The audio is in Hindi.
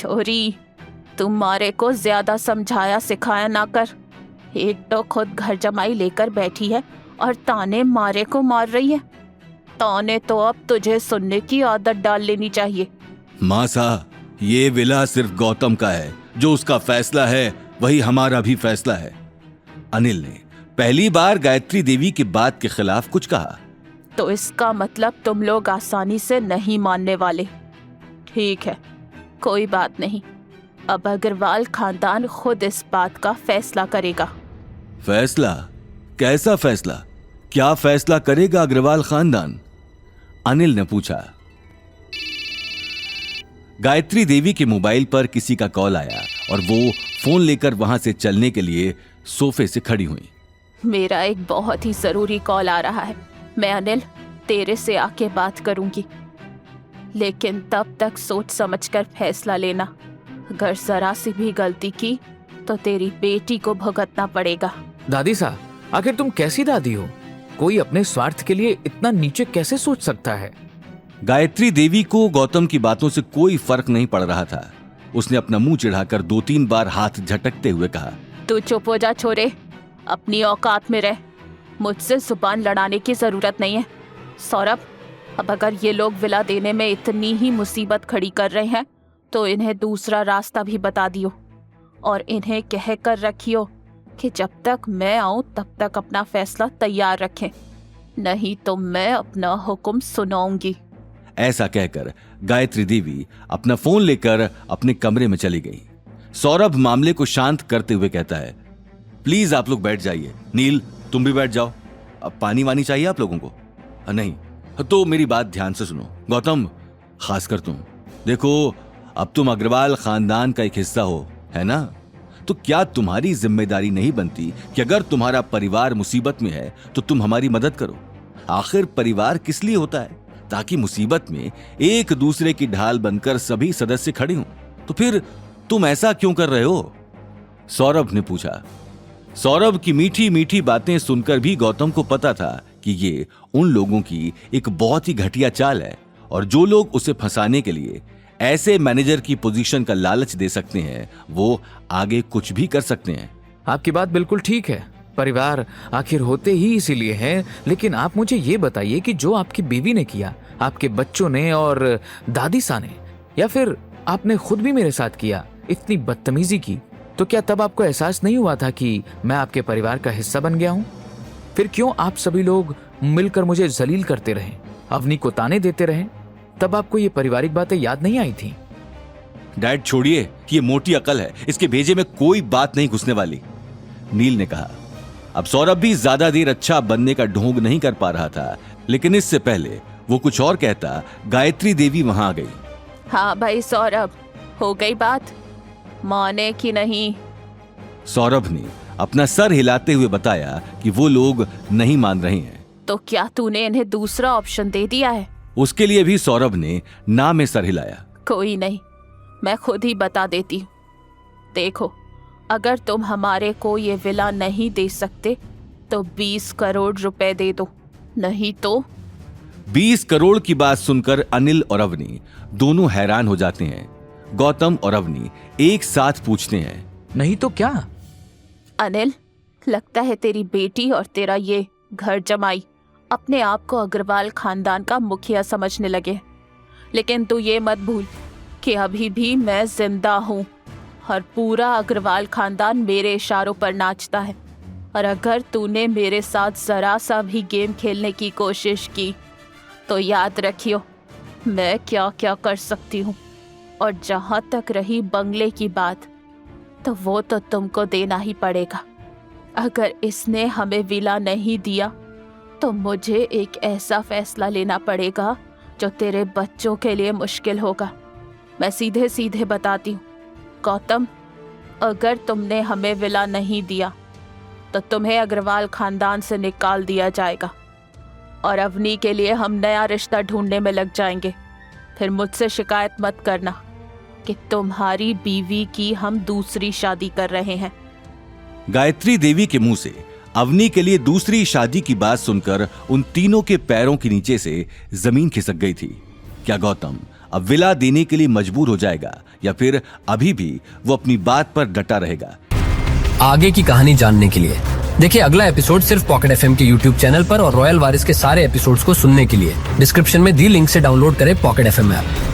छोरी, तुम मारे को ज्यादा समझाया सिखाया ना कर। एक तो खुद घर जमाई लेकर बैठी है और ताने मारे को मार रही है। ताने तो अब तुझे सुनने की आदत डाल लेनी चाहिए। मासा, ये विला सिर्फ गौतम का है, जो उसका फैसला है वही हमारा भी फैसला है। अनिल ने पहली बार गायत्री देवी की बात के खिलाफ कुछ कहा। तो इसका मतलब तुम लोग आसानी से नहीं मानने वाले। ठीक है, कोई बात नहीं। अब अग्रवाल खानदान खुद इस बात का फैसला करेगा। फैसला? कैसा फैसला? क्या फैसला करेगा अग्रवाल खानदान? अनिल ने पूछा। गायत्री देवी के मोबाइल पर किसी का कॉल आया और वो फोन लेकर वहां से चलने के लिए सोफे से खड़ी हुई। मेरा एक बहुत ही जरूरी कॉल आ रहा है। मैं अनिल तेरे से आके बात करूंगी, लेकिन तब तक सोच समझकर फैसला लेना। अगर जरा सी भी गलती की तो तेरी बेटी को भुगतना पड़ेगा। दादी साहब, आखिर तुम कैसी दादी हो? कोई अपने स्वार्थ के लिए इतना नीचे कैसे सोच सकता है? गायत्री देवी को गौतम की बातों से कोई फर्क नहीं पड़ रहा था। उसने अपना मुंह चिढ़ाकर 2-3 बार हाथ झटकते हुए कहा, तू चुप हो जा छोरे, अपनी औकात में रह। मुझसे जुबान लड़ाने की जरूरत नहीं है। सौरभ, अब अगर ये लोग विला देने में इतनी ही मुसीबत खड़ी कर रहे हैं तो इन्हें दूसरा रास्ता भी बता दियो और इन्हें कह कर रखियो कि जब तक मैं आऊं तब तक अपना फैसला तैयार रखें, नहीं तो मैं अपना हुक्म सुनाऊंगी। ऐसा कहकर गायत्री देवी अपना फोन लेकर अपने कमरे में चली गई। सौरभ मामले को शांत करते हुए कहता है, प्लीज आप लोग बैठ जाइए। नील, तुम भी बैठ जाओ। अब पानी वानी चाहिए आप लोगों को? नहीं तो मेरी बात ध्यान से सुनो। गौतम, खासकर तुम देखो, अब तुम अग्रवाल खानदान का एक हिस्सा हो, है ना? तो क्या तुम्हारी जिम्मेदारी नहीं बनती कि अगर तुम्हारा परिवार मुसीबत में है तो तुम हमारी मदद करो? आखिर परिवार किस लिए होता है? ताकि मुसीबत में एक दूसरे की ढाल बनकर सभी सदस्य खड़े हों। तो फिर तुम ऐसा क्यों कर रहे हो? सौरभ ने पूछा। सौरभ की मीठी मीठी बातें सुनकर भी गौतम को पता था कि ये उन लोगों की एक बहुत ही घटिया चाल है और जो लोग उसे फंसाने के लिए ऐसे मैनेजर की पोजीशन का लालच दे सकते हैं वो आगे कुछ भी कर सकते हैं। आपकी बात बिल्कुल ठीक है। परिवार आखिर होते ही इसीलिए हैं, लेकिन आप मुझे ये बताइए कि जो आपकी बीवी ने किया, आपके बच्चों ने और दादी सा ने, या फिर आपने खुद भी मेरे साथ किया, इतनी बदतमीजी की, तो क्या तब आपको एहसास नहीं हुआ था कि मैं आपके परिवार का हिस्सा बन गया हूँ? फिर क्यों आप सभी लोग मिलकर मुझे जलील करते रहे, अवनी को ताने देते रहे? तब आपको ये पारिवारिक बातें याद नहीं आई थी? डैड छोड़िए कि ये मोटी अकल है, इसके भेजे में कोई बात नहीं घुसने वाली, नील ने कहा। अब सौरभ भी ज्यादा देर अच्छा बनने का ढोंग नहीं कर पा रहा था, लेकिन इससे पहले वो कुछ और कहता गायत्री देवी वहां आ गई। हाँ भाई सौरभ, हो गई बात, माने कि नहीं? सौरभ ने अपना सर हिलाते हुए बताया कि वो लोग नहीं मान रहे हैं। तो क्या तूने इन्हें दूसरा ऑप्शन दे दिया है? उसके लिए भी सौरभ ने ना में सर हिलाया। कोई नहीं, मैं खुद ही बता देती हूँ। देखो, अगर तुम हमारे को ये विला नहीं दे सकते तो 20 करोड़ रुपए दे दो, नहीं तो 20 करोड़ की बात सुनकर अनिल और अवनी दोनों हैरान हो जाते हैं। गौतम और अवनी एक साथ पूछते हैं, नहीं तो क्या? अनिल, लगता है तेरी बेटी और तेरा ये घर जमाई अपने आप को अग्रवाल खानदान का मुखिया समझने लगे, लेकिन तू ये मत भूल कि अभी भी मैं जिंदा हूँ और पूरा अग्रवाल खानदान मेरे इशारों पर नाचता है। और अगर तूने मेरे साथ जरा सा भी गेम खेलने की कोशिश की तो याद रखियो मैं क्या क्या कर सकती हूँ। और जहाँ तक रही बंगले की बात, तो वो तो तुमको देना ही पड़ेगा। अगर इसने हमें विला नहीं दिया तो मुझे एक ऐसा फैसला लेना पड़ेगा जो तेरे बच्चों के लिए मुश्किल होगा। मैं सीधे सीधे बताती हूँ गौतम, अगर तुमने हमें विला नहीं दिया तो तुम्हें अग्रवाल खानदान से निकाल दिया जाएगा और अवनी के लिए हम नया रिश्ता ढूंढने में लग जाएंगे। फिर मुझसे शिकायत मत करना कि तुम्हारी बीवी की हम दूसरी शादी कर रहे हैं। गायत्री देवी के मुंह से अवनी के लिए दूसरी शादी की बात सुनकर उन तीनों के पैरों के नीचे से जमीन खिसक गई थी। क्या गौतम अब विला देने के लिए मजबूर हो जाएगा या फिर अभी भी वो अपनी बात पर डटा रहेगा? आगे की कहानी जानने के लिए देखिए अगला एपिसोड सिर्फ पॉकेट एफएम के यूट्यूब चैनल पर और रॉयल वारिस के सारे एपिसोड्स को सुनने के लिए डिस्क्रिप्शन में दी लिंक से डाउनलोड करें पॉकेट एफएम ऐप।